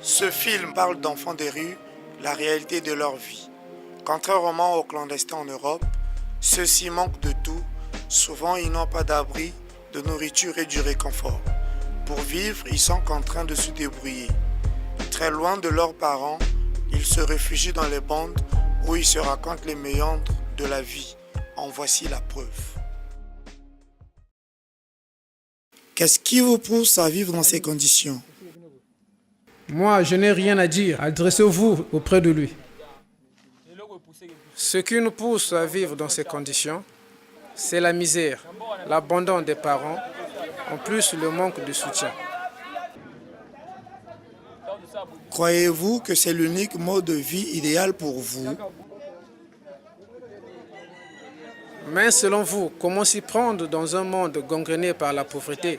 Ce film parle d'enfants des rues, la réalité de leur vie. Contrairement aux clandestins en Europe, ceux-ci manquent de tout. Souvent, ils n'ont pas d'abri, de nourriture et du réconfort. Pour vivre, ils sont contraints de se débrouiller. Très loin de leurs parents, ils se réfugient dans les bandes où ils se racontent les méandres de la vie. En voici la preuve. Qu'est-ce qui vous pousse à vivre dans ces conditions? Moi, je n'ai rien à dire. Adressez-vous auprès de lui. Ce qui nous pousse à vivre dans ces conditions, c'est la misère, l'abandon des parents, en plus le manque de soutien. Croyez-vous que c'est l'unique mode de vie idéal pour vous? Mais selon vous, comment s'y prendre dans un monde gangréné par la pauvreté?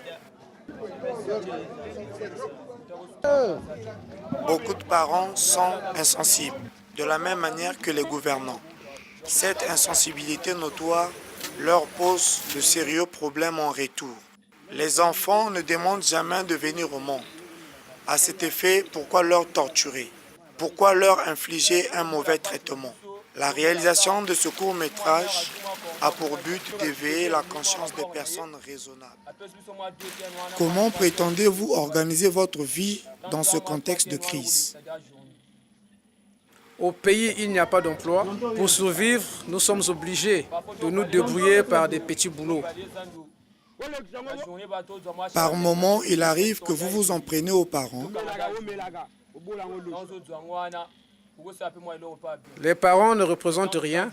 Beaucoup de parents sont insensibles, de la même manière que les gouvernants. Cette insensibilité notoire leur pose de sérieux problèmes en retour. Les enfants ne demandent jamais de venir au monde. À cet effet, pourquoi leur torturer? Pourquoi leur infliger un mauvais traitement? La réalisation de ce court-métrage a pour but d'éveiller la conscience des personnes raisonnables. Comment prétendez-vous organiser votre vie dans ce contexte de crise? Au pays, il n'y a pas d'emploi. Pour survivre, nous sommes obligés de nous débrouiller par des petits boulots. Par moment, il arrive que vous vous en preniez aux parents. Les parents ne représentent rien.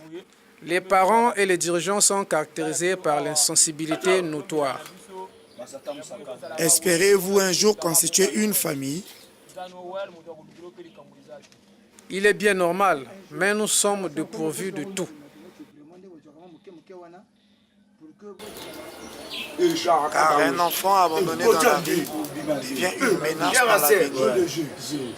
Les parents et les dirigeants sont caractérisés par l'insensibilité notoire. Espérez-vous un jour constituer une famille? Il est bien normal, mais nous sommes dépourvus de tout. Car un enfant abandonné dans la rue devient une menace pour l'avenir.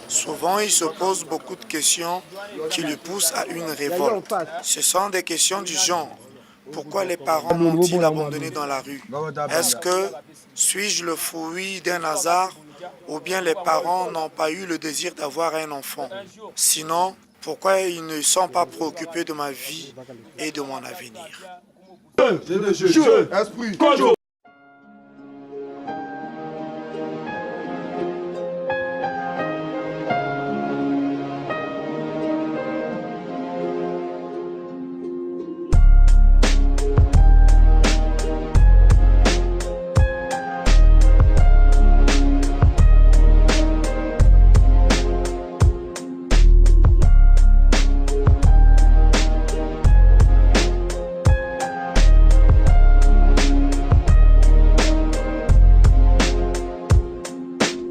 Souvent, il se pose beaucoup de questions qui le poussent à une révolte. Ce sont des questions du genre. Pourquoi les parents m'ont-ils abandonné dans la rue? Est-ce que suis-je le fruit d'un hasard ou bien les parents n'ont pas eu le désir d'avoir un enfant? Sinon, pourquoi ils ne sont pas préoccupés de ma vie et de mon avenir? Esprit.